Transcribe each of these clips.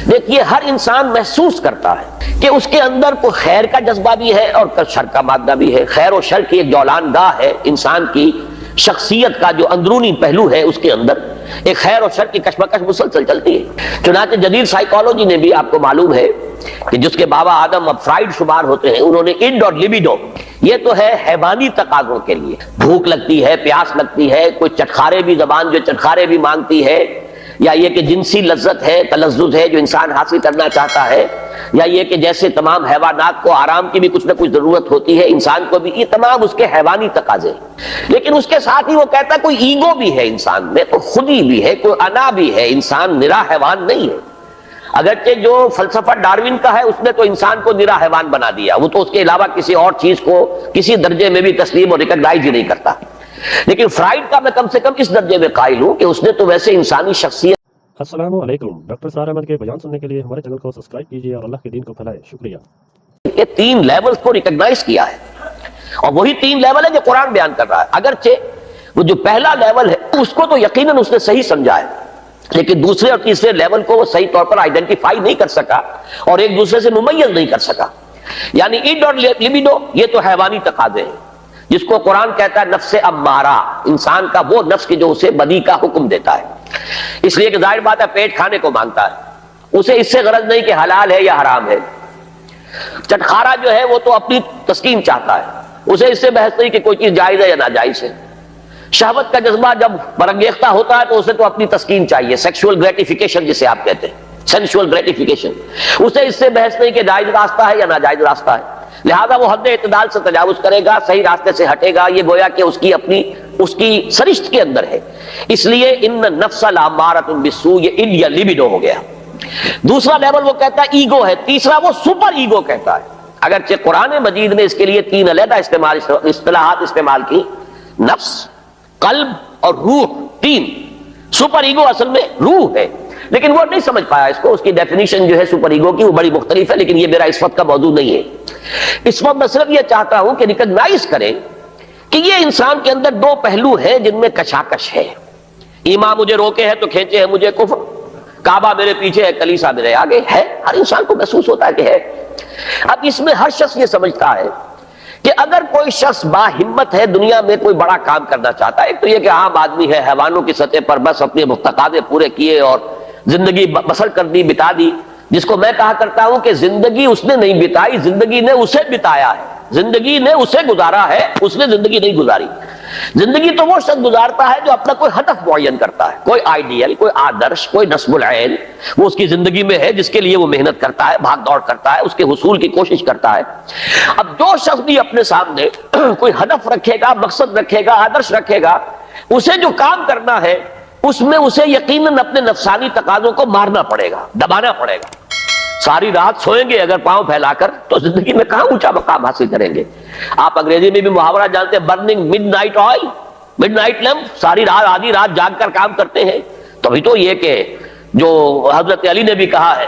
دیکھیے ہر انسان محسوس کرتا ہے کہ اس کے اندر کوئی خیر کا جذبہ بھی ہے اور شر کا مادہ بھی ہے. خیر و شر کی ایک جولان گاہ ہے انسان کی شخصیت کا جو اندرونی پہلو ہے، اس کے اندر ایک خیر اور شر کی کشمکش مسلسل چلتی ہے. چنانچہ جدید سائیکالوجی نے بھی، آپ کو معلوم ہے کہ جس کے بابا آدم اب فرائیڈ شمار ہوتے ہیں، انہوں نے انڈ اور لیبیڈو، یہ تو ہے حیوانی تقاضوں کے لیے، بھوک لگتی ہے، پیاس لگتی ہے، کوئی چٹخارے بھی، زبان جو چٹخارے بھی مانگتی ہے، یا یہ کہ جنسی لذت ہے، تلذذ ہے جو انسان حاصل کرنا چاہتا ہے، یا یہ کہ جیسے تمام حیوانات کو آرام کی بھی کچھ نہ کچھ ضرورت ہوتی ہے، انسان کو بھی، یہ تمام اس کے حیوانی تقاضے. لیکن اس کے ساتھ ہی وہ کہتا ہے کوئی ایگو بھی ہے انسان میں، کوئی خودی بھی ہے، کوئی انا بھی ہے. انسان نرا حیوان نہیں ہے. اگرچہ جو فلسفہ ڈاروین کا ہے اس نے تو انسان کو نرا حیوان بنا دیا، وہ تو اس کے علاوہ کسی اور چیز کو کسی درجے میں بھی تسلیم اور ریکگنائز ہی نہیں کرتا. لیکن فرائیڈ کا میں کم سے کم اس درجے میں قائل ہوں کہ اس نے تو ویسے انسانی شخصیت. السلام علیکم. ڈاکٹر سہار احمد کے بیان سننے کے لیے ہمارے چینل کو سبسکرائب کیجیے اور اللہ کے دین کو پھیلائے. شکریہ. یہ 3 لیولز کو ریکگنائز کیا ہے، اور وہی 3 لیول ہے جو قرآن بیان کر رہا ہے. اگرچہ وہ جو پہلا لیول ہے اس کو تو یقیناً اس نے صحیح سمجھا ہے، لیکن دوسرے اور تیسرے لیول کو وہ صحیح طور پر آئیڈینٹیفائی نہیں کر سکا اور ایک دوسرے سے ممیز نہیں کر سکا. یعنی انڈ اور لیبیڈو یہ تو حیوانی تقاضے ہیں، جس کو قرآن کہتا ہے نفس امارہ، انسان کا وہ نفس کہ جو اسے بدی کا حکم دیتا ہے. اس لیے کہ ظاہر بات ہے پیٹ کھانے کو مانگتا ہے، اسے اس سے غرض نہیں کہ حلال ہے یا حرام ہے. چٹخارا جو ہے وہ تو اپنی تسکین چاہتا ہے، اسے اس سے بحث نہیں کہ کوئی چیز جائز ہے یا ناجائز ہے. شہوت کا جذبہ جب برانگیختہ ہوتا ہے تو اسے تو اپنی تسکین چاہیے، سیکشول گریٹیفیکیشن جسے آپ کہتے ہیں، سینشول گریٹیفیکیشن. اسے اس سے بحث نہیں کہ جائز راستہ ہے یا ناجائز راستہ ہے، لہذا وہ حد اعتدال سے تجاوز کرے گا، صحیح راستے سے ہٹے گا. یہ گویا کہ اس کی سرشت کے اندر ہے. اس لیے ان نفس لامارۃ بالسوء، یہ انڈ یا لیبیڈو ہو گیا. دوسرا لیول وہ کہتا ہے ایگو ہے، تیسرا وہ سپر ایگو کہتا ہے. اگرچہ قرآن مجید نے اس کے لیے 3 علیحدہ اصطلاحات استعمال کی، نفس، قلب اور روح. 3. سپر ایگو اصل میں روح ہے، لیکن وہ نہیں سمجھ پایا اس کو. اس کی ڈیفینیشن جو ہے سپر ایگو کی وہ بڑی مختلف ہے، لیکن یہ میرا اس وقت کا موضوع نہیں ہے. اس وقت میں صرف یہ چاہتا ہوں کہ ریکگنائز کریں کہ یہ انسان کے اندر 2 پہلو ہیں جن میں کشاکش ہے. ایمان مجھے روکے ہے تو کھینچے ہے مجھے کفر، کعبہ میرے پیچھے ہے کلیسا میرے آگے ہے. ہر انسان کو محسوس ہوتا ہے کہ ہے. اب اس میں ہر شخص یہ سمجھتا ہے کہ اگر کوئی شخص باہمت ہے، دنیا میں کوئی بڑا کام کرنا چاہتا ہے، ایک تو یہ کہ عام آدمی ہے، حیوانوں کی سطح پر بس اپنے تقاضے پورے کیے اور زندگی بسر کر دی، بتا دی، جس کو میں کہا کرتا ہوں کہ زندگی اس نے نہیں بتائی، زندگی نے اسے بتایا ہے. زندگی نے اسے گزارا ہے، اس نے زندگی نہیں گزاری. زندگی تو وہ شخص گزارتا ہے جو اپنا کوئی ہدف معین کرتا ہے، کوئی آئیڈیل، کوئی آدرش، کوئی نصب العین وہ اس کی زندگی میں ہے، جس کے لیے وہ محنت کرتا ہے، بھاگ دوڑ کرتا ہے، اس کے حصول کی کوشش کرتا ہے. اب جو شخص بھی اپنے سامنے کوئی ہدف رکھے گا، مقصد رکھے گا، آدرش رکھے گا، اسے جو کام کرنا ہے اس میں اسے یقیناً اپنے نفسانی تقاضوں کو مارنا پڑے گا، دبانا پڑے گا. ساری رات سوئیں گے اگر پاؤں پھیلا کر تو زندگی میں کہاں اونچا مقام حاصل کریں گے. آپ انگریزی میں بھی محاورہ جانتے ہیں، burning mid night oil, mid night lamp, ساری رات آدھی رات جاگ کر کام کرتے ہیں. تبھی تو یہ کہ جو حضرت علی نے بھی کہا ہے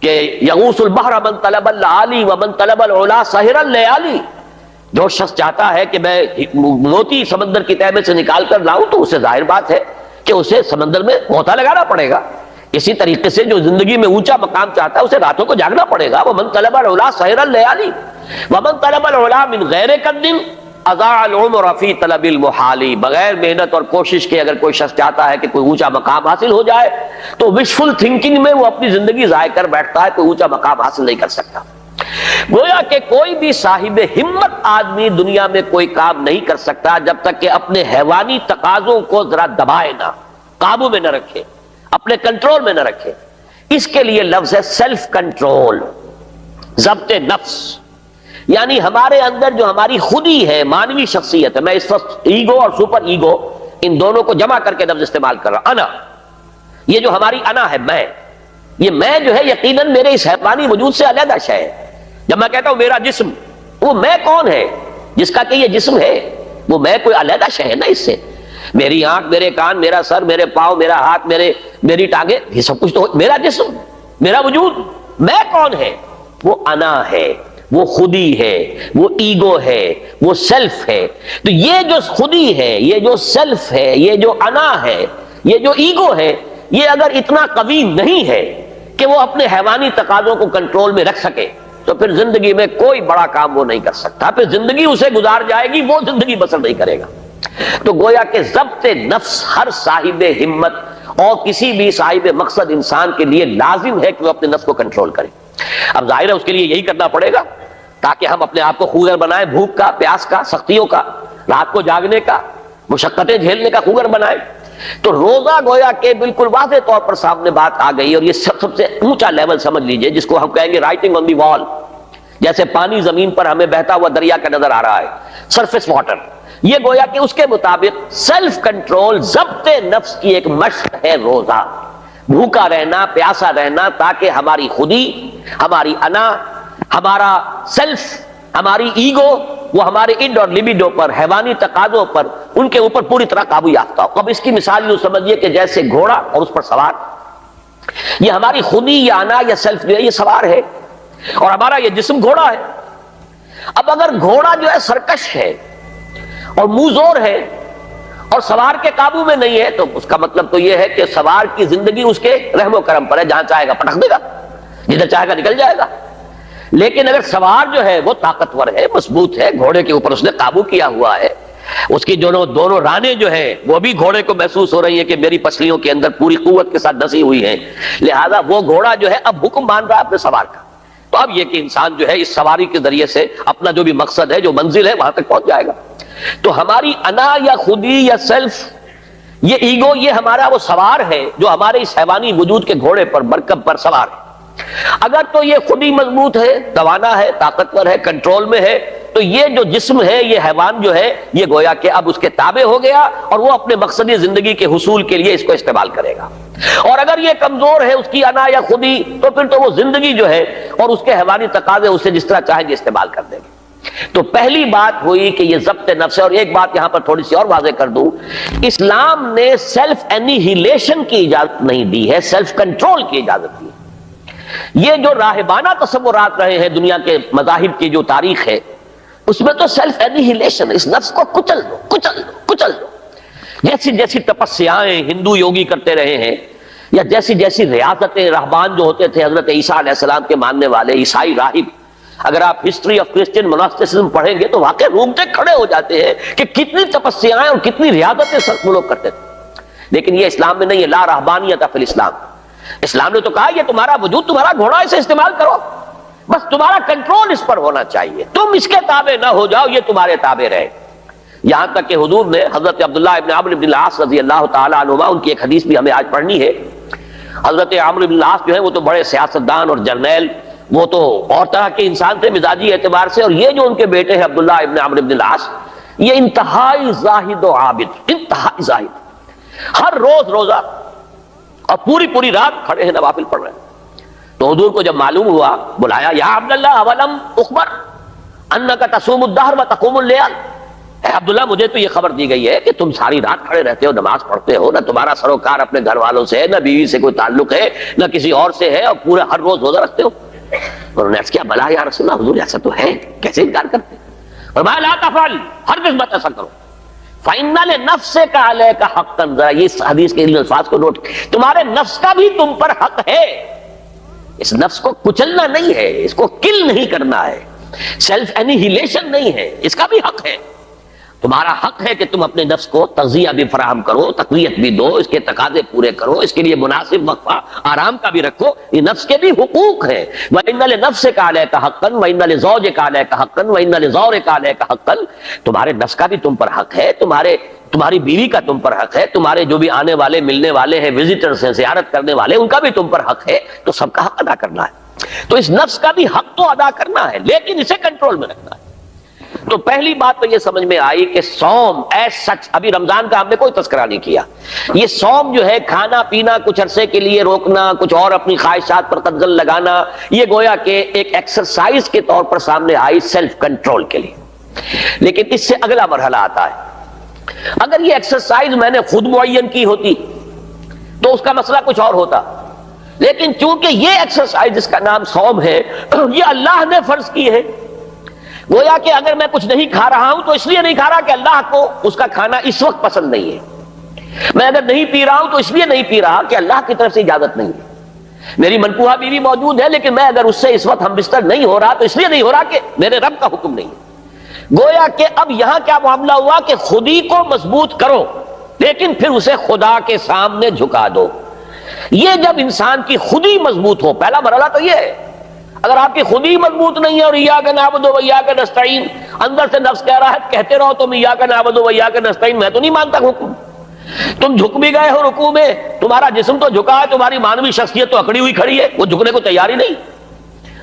کہ یغوث البحر من طلب العالی ومن طلب العلا سحر اللیالی. جو شخص چاہتا ہے کہ میں موتی سمندر کی تہہ میں سے نکال کر لاؤں تو اسے ظاہر بات ہے کہ اسے سمندر میں غوطہ لگانا پڑے گا. اسی طریقے سے جو زندگی میں اونچا مقام چاہتا ہے اسے راتوں کو جاگنا پڑے گا. ومن طلب العلا سحر اللیالی ومن طلب العلا من غیر قد اضاع العمر فی طلب المحال. بغیر محنت اور کوشش کے اگر کوئی شخص چاہتا ہے کہ کوئی اونچا مقام حاصل ہو جائے تو وشفل تھنکنگ میں وہ اپنی زندگی ضائع کر بیٹھتا ہے، کوئی اونچا مقام حاصل نہیں کر سکتا. گویا کہ کوئی بھی صاحب ہمت آدمی دنیا میں کوئی کام نہیں کر سکتا جب تک کہ اپنے حیوانی تقاضوں کو ذرا دبائے نہ، قابو میں نہ رکھے، اپنے کنٹرول میں نہ رکھے. اس کے لیے لفظ ہے سیلف کنٹرول، ضبط نفس. یعنی ہمارے اندر جو ہماری خودی ہے، مانوی شخصیت ہے. میں اس وقت ایگو اور سپر ایگو ان دونوں کو جمع کر کے لفظ استعمال کر رہا ہوں. انا، یہ جو ہماری انا ہے، میں، یہ میں جو ہے یقیناً میرے اس حیوانی وجود سے علیحدہ شے ہے. جب میں کہتا ہوں میرا جسم، وہ میں کون ہے جس کا کہ یہ جسم ہے؟ وہ میں کوئی علیحدہ شے ہے نا اس سے. میری آنکھ، میرے کان، میرا سر، میرے پاؤں، میرا ہاتھ، میری ٹانگیں، یہ سب کچھ تو میرا جسم، میرا وجود. میں کون ہے؟ وہ انا ہے، وہ خودی ہے، وہ ایگو ہے، وہ سیلف ہے. تو یہ جو خودی ہے، یہ جو سیلف ہے، یہ جو انا ہے، یہ جو ایگو ہے، یہ اگر اتنا قوی نہیں ہے کہ وہ اپنے حیوانی تقاضوں کو کنٹرول میں رکھ سکے تو پھر زندگی میں کوئی بڑا کام وہ نہیں کر سکتا، پھر زندگی اسے گزار جائے گی، وہ زندگی بسر نہیں کرے گا۔ تو گویا کہ ضبط نفس ہر صاحب ہمت اور کسی بھی صاحب مقصد انسان کے لیے لازم ہے کہ وہ اپنے نفس کو کنٹرول کرے۔ اب ظاہر ہے اس کے لیے یہی کرنا پڑے گا تاکہ ہم اپنے آپ کو خوگر بنائیں، بھوک کا، پیاس کا، سختیوں کا، رات کو جاگنے کا، مشقتیں جھیلنے کا خوگر بنائیں۔ تو روزہ گویا کہ بالکل واضح طور پر سامنے بات آ گئی، اور یہ سب سے اونچا لیول سمجھ لیجئے جس کو ہم کہیں گے رائٹنگ آن دی وال، جیسے پانی زمین پر ہمیں بہتا ہوا دریا کا نظر آ رہا ہے، سرفیس واٹر، یہ گویا کہ اس کے مطابق سیلف کنٹرول، ضبط نفس کی ایک مشق ہے روزہ، بھوکا رہنا، پیاسا رہنا، تاکہ ہماری خودی، ہماری انا، ہمارا سیلف، ہماری ایگو، وہ ہمارے اڈ اور لیبیڈو پر، حیوانی تقاضوں پر، ان کے اوپر پوری طرح قابو یافتہ ہو۔ اب اس کی مثال یوں سمجھیے کہ جیسے گھوڑا اور اس پر سوار، یہ ہماری خودی یا انا یا سیلف جو ہے یہ سوار ہے، اور ہمارا یہ جسم گھوڑا ہے۔ اب اگر گھوڑا جو ہے سرکش ہے اور منہ زور ہے اور سوار کے قابو میں نہیں ہے، تو اس کا مطلب تو یہ ہے کہ سوار کی زندگی اس کے رحم و کرم پر ہے، جہاں چاہے گا پٹک دے گا، جدھر چاہے گا نکل جائے گا۔ لیکن اگر سوار جو ہے وہ طاقتور ہے، مضبوط ہے، گھوڑے کے اوپر اس نے قابو کیا ہوا ہے، اس کی دونوں رانے جو ہیں وہ بھی گھوڑے کو محسوس ہو رہی ہیں کہ میری پسلیوں کے اندر پوری قوت کے ساتھ ڈسی ہوئی ہیں، لہذا وہ گھوڑا جو ہے اب حکم مان رہا ہے اپنے سوار کا۔ تو اب یہ کہ انسان جو ہے اس سواری کے ذریعے سے اپنا جو بھی مقصد ہے، جو منزل ہے، وہاں تک پہنچ جائے گا۔ تو ہماری انا یا خودی یا سیلف، یہ ایگو، یہ ہمارا وہ سوار ہے جو ہمارے اس حیوانی وجود کے گھوڑے پر، مرکب پر سوار ہے۔ اگر تو یہ خودی مضبوط ہے، توانا ہے، طاقتور ہے، کنٹرول میں ہے، تو یہ جو جسم ہے، یہ حیوان جو ہے، یہ گویا کہ اب اس کے تابع ہو گیا، اور وہ اپنے مقصدی زندگی کے حصول کے لیے اس کو استعمال کرے گا۔ اور اگر یہ کمزور ہے، اس کی انا یا خودی، تو پھر تو وہ زندگی جو ہے اور اس کے حیوانی تقاضے اسے جس طرح چاہیں گے استعمال کر دیں گے۔ تو پہلی بات ہوئی کہ یہ ضبط نفس ہے۔ اور ایک بات یہاں پر تھوڑی سی اور واضح کر دوں، اسلام نے سیلف انیہیلیشن کی اجازت نہیں دی ہے، سیلف کنٹرول کی اجازت دی ہے۔ یہ جو راہبانہ تصورات رہے ہیں دنیا کے مذاہب کی جو تاریخ ہے، اس میں تو سیلف انیہیلیشن، اس نفس کو کچل دو، کچل دو، کچل دو۔ جیسی جیسی تپسیائیں ہندو یوگی کرتے رہے ہیں، یا جیسی جیسی ریاستیں، رہبان جو ہوتے تھے حضرت عیسیٰ علیہ السلام کے ماننے والے عیسائی راہب، اگر آپ ہسٹری آف کرسچین موناسٹسزم پڑھیں گے تو واقعی رومتے کھڑے ہو جاتے ہیں کہ کتنی تپسیائیں اور کتنی ریاستیں سخت وہ لوگ کرتے تھے۔ لیکن یہ اسلام میں نہیں ہے، لا رہبانیت فی الاسلام۔ اسلام نے تو کہا یہ تمہارا وجود، تمہارا گھوڑا، اسے استعمال کرو، بس تمہارا کنٹرول اس پر ہونا چاہیے، تم اس کے تابع نہ ہو جاؤ، یہ تمہارے تابع رہے۔ یہاں تک کہ حضور نے حضرت عبداللہ ابن عمرو بن العاص رضی اللہ تعالیٰ عنہما، ان کی ایک حدیث بھی ہمیں آج پڑھنی ہے۔ حضرت عمرو بن العاص جو ہے وہ تو بڑے سیاستدان اور جرنیل، وہ تو اور طرح کے انسان تھے مزاجی اعتبار سے، اور یہ جو ان کے بیٹے ہیں عبداللہ ابن عمرو بن العاص، یہ انتہائی زاہد و عابد، انتہائی زاہد، ہر روز روزہ اور پوری رات کھڑے ہیں، نوافل پڑھ رہے ہیں۔ تو حضور کو جب معلوم ہوا، بلایا، یا عبداللہ اولم اخبر انک تصوم الدہر وتقوم اللیل، اے عبداللہ مجھے تو یہ خبر دی گئی ہے کہ تم ساری رات کھڑے رہتے ہو، نماز پڑھتے ہو، نہ تمہارا سروکار اپنے گھر والوں سے ہے، نہ بیوی سے کوئی تعلق ہے، نہ کسی اور سے ہے، اور پورے ہر روز روزہ رکھتے ہو۔ انہوں نے عرض کیا، بلا یا رسول اللہ، حضور ایسا تو ہے، کیسے انکار کرتے؟ فرمایا لا تفعل، ہرگز مت ایسا کرو، فَإِنَّ لِنَفْسِكَ عَلَيْكَ حَقًّا، ذرا یہ حدیث کے ان الفاظ کو نوٹ، تمہارے نفس کا بھی تم پر حق ہے، اس نفس کو کچلنا نہیں ہے، اس کو کل نہیں کرنا ہے، سیلف انیہیلیشن نہیں ہے، اس کا بھی حق ہے۔ تمہارا حق ہے کہ تم اپنے نفس کو تغذیہ بھی فراہم کرو، تقویت بھی دو، اس کے تقاضے پورے کرو، اس کے لیے مناسب وقفہ آرام کا بھی رکھو، یہ نفس کے بھی حقوق ہیں۔ وَإِنَّ لِنَفْسِكَ عَلَيْكَ حَقًّا وَإِنَّ لِزَوْجِكَ عَلَيْكَ حَقًّا وَإِنَّ لِزَوْرِكَ عَلَيْكَ حَقًّا، تمہارے نفس کا بھی تم پر حق ہے، تمہاری بیوی کا تم پر حق ہے، تمہارے جو بھی آنے والے ملنے والے ہیں، وزٹرز ہیں، زیارت کرنے والے، ان کا بھی تم پر حق ہے، تو سب کا حق ادا کرنا ہے۔ تو اس نفس کا بھی حق تو ادا کرنا ہے، لیکن اسے کنٹرول میں رکھنا ہے۔ تو پہلی بات تو یہ سمجھ میں آئی کہ صوم ایز سچ، ابھی رمضان کا ہم نے کوئی تذکرہ نہیں کیا، یہ صوم جو ہے کھانا پینا کچھ عرصے کے لیے روکنا، کچھ اور اپنی خواہشات پر قدغن لگانا، یہ گویا کہ ایک ایکسرسائز کے طور پر سامنے آئی سیلف کنٹرول کے لیے۔ لیکن اس سے اگلا مرحلہ آتا ہے، اگر یہ ایکسرسائز میں نے خود معین کی ہوتی تو اس کا مسئلہ کچھ اور ہوتا، لیکن چونکہ یہ ایکسرسائز جس کا نام صوم ہے، یہ اللہ نے فرض کی ہے، گویا کہ اگر میں کچھ نہیں کھا رہا ہوں تو اس لیے نہیں کھا رہا کہ اللہ کو اس کا کھانا اس وقت پسند نہیں ہے، میں اگر نہیں پی رہا ہوں تو اس لیے نہیں پی رہا کہ اللہ کی طرف سے اجازت نہیں ہے، میری منقوہہ بیوی موجود ہے لیکن میں اگر اس سے اس وقت ہم بستر نہیں ہو رہا تو اس لیے نہیں ہو رہا کہ میرے رب کا حکم نہیں ہے۔ گویا کہ اب یہاں کیا معاملہ ہوا کہ خودی کو مضبوط کرو لیکن پھر اسے خدا کے سامنے جھکا دو۔ یہ جب انسان کی خودی مضبوط ہو، پہلا مرحلہ تو یہ ہے۔ اگر آپ کی خودی مضبوط نہیں ہے اور ایاک نعبد و ایاک نستعین، اندر سے نفس کہہ رہا ہے کہتے رہو تم ایاک نعبد و ایاک نستعین، میں تو نہیں مانتا حکم، تم جھک بھی گئے ہو رکوع میں، تمہارا جسم تو جھکا ہے، تمہاری مانوی شخصیت تو اکڑی ہوئی کھڑی ہے، وہ جھکنے کو تیار ہی نہیں۔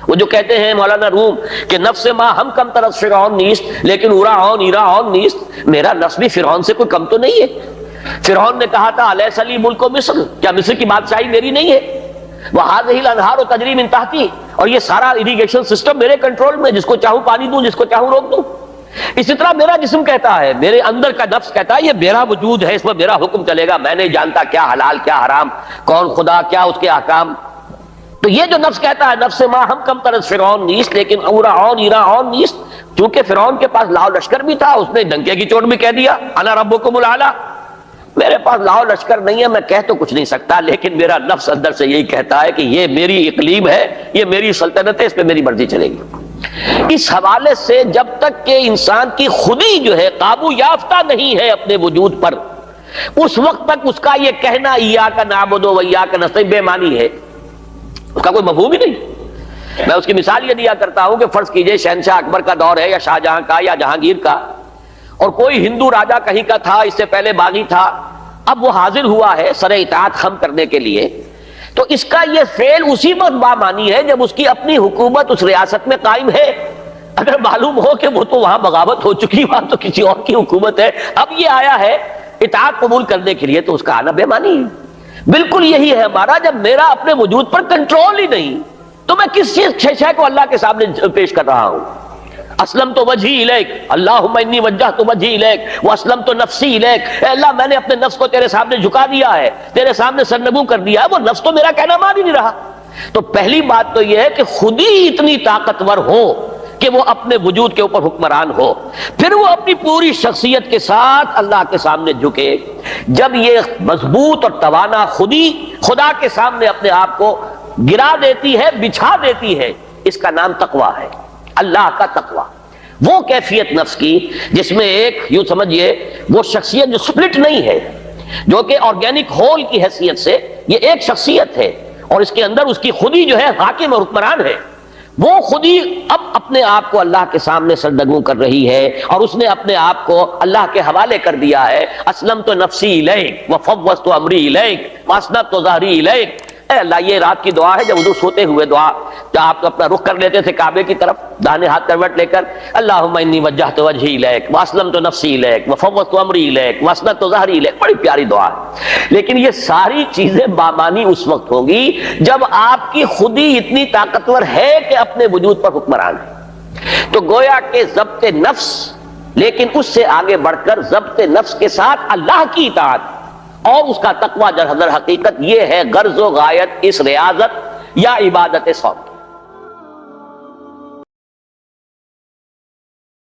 وہ جو کہتے ہیں مولانا روم کہ نفس ما ہم کم طرف فرعون نیست لیکن اورا ایرا نیست، میرا نفس بھی فرعون سے کوئی کم تو نہیں ہے۔ فرعون نے کہا تھا الیس لی ملک مصر، کیا مصر کی بادشاہی میری نہیں ہے؟ وَهَذِهِ الْأَنْهَارُ تَجْرِي مِن تَحْتِي، اور یہ سارا اریگیشن سسٹم میرے کنٹرول میں، جس کو چاہوں پانی دوں، جس کو چاہوں روک دوں۔ اسی طرح میرا جسم کہتا ہے، میرے اندر کا نفس کہتا ہے یہ میرا وجود ہے، اس میں میرا حکم چلے گا، میں نہیں جانتا کیا حلال کیا حرام، کون خدا کیا اس کے احکام۔ تو یہ جو نفس کہتا ہے نفس ما ہم کم طرز فرعون نیست لیکن اورا ایرا نیست، چونکہ فرعون کے پاس لاؤ لشکر بھی تھا، اس نے ڈنکے کی چوٹ بھی کہہ دیا انا ربکم الاعلی، میرے پاس لاؤ لشکر نہیں ہے، میں کہہ تو کچھ نہیں سکتا، لیکن میرا نفس اندر سے یہی کہتا ہے کہ یہ میری اقلیم ہے، یہ میری سلطنت ہے، اس پہ میری مرضی چلے گی۔ اس حوالے سے جب تک کہ انسان کی خودی جو ہے قابو یافتہ نہیں ہے اپنے وجود پر، اس وقت تک اس کا یہ کہنا ایاک نعبد و ایاک نستعین بے معنی ہے، اس کا کوئی مفہوم ہی نہیں۔ میں اس کی مثال یہ دیا کرتا ہوں کہ فرض کیجئے شہنشاہ اکبر کا دور ہے یا شاہجہاں کا یا جہانگیر کا، اور کوئی ہندو راجا کہیں کا تھا، اس سے پہلے باغی تھا، اب وہ حاضر ہوا ہے سر اطاعت خم کرنے کے لیے، تو اس کا یہ فعل اسی وقت بامانی ہے جب اس کی اپنی حکومت اس ریاست میں قائم ہے۔ اگر معلوم ہو کہ وہ تو وہاں بغاوت ہو چکی، وہاں تو کسی اور کی حکومت ہے، اب یہ آیا ہے اطاعت قبول کرنے کے لیے، تو اس کا آنا بے معنی ہے۔ بالکل یہی ہے ہمارا، جب میرا اپنے وجود پر کنٹرول ہی نہیں تو میں کس چیز شے کو اللہ کے سامنے پیش کر رہا ہوں۔ اسلمت وجہی الیک، اللہم انی وجہت وجہی الیک واسلمت نفسی الیک، اے اللہ میں نے اپنے نفس کو تیرے سامنے جھکا دیا ہے، تیرے سامنے سرنگوں کر دیا ہے، وہ نفس تو میرا کہنا مان ہی نہیں رہا۔ تو پہلی بات تو یہ ہے کہ خود ہی اتنی طاقتور ہو کہ وہ اپنے وجود کے اوپر حکمران ہو، پھر وہ اپنی پوری شخصیت کے ساتھ اللہ کے سامنے جھکے۔ جب یہ مضبوط اور توانا خودی خدا کے سامنے اپنے آپ کو گرا دیتی ہے، بچھا دیتی ہے، اس کا نام تقویٰ ہے، اللہ کا تقویٰ۔ وہ کیفیت نفس کی جس میں ایک یوں سمجھئے وہ شخصیت جو سپلٹ نہیں ہے، جو کہ آرگینک ہول کی حیثیت سے یہ ایک شخصیت ہے، اور اس کے اندر اس کی خودی جو ہے حاکم اور حکمران ہے، وہ خودی اب اپنے آپ کو اللہ کے سامنے سرنگوں کر رہی ہے، اور اس نے اپنے آپ کو اللہ کے حوالے کر دیا ہے۔ اسلمت نفسی الیک وفوضت امری الیک واسنت ظہری الیک۔ اے اللہ، یہ رات کی دعا ہے جب حضور سوتے ہوئے دعا، جب آپ اپنا رخ کر لیتے تھے کعبے کی طرف داہنے ہاتھ کروٹ لے کر، اللہم انی وجہت وجہی الیک واسلمت نفسی الیک وفوضت امری الیک واسنت ظہری الیک، بڑی پیاری دعا ہے۔ لیکن یہ ساری چیزیں بامانی اس وقت ہوں گی جب آپ کی خودی اتنی طاقتور ہے کہ اپنے وجود پر حکمران ہے۔ تو گویا کہ ضبط نفس، لیکن اس سے آگے بڑھ کر ضبط نفس کے ساتھ اللہ کی اطاعت اور اس کا تقویٰ در حقیقت یہ ہے غرض و غایت اس ریاضت یا عبادت صوم۔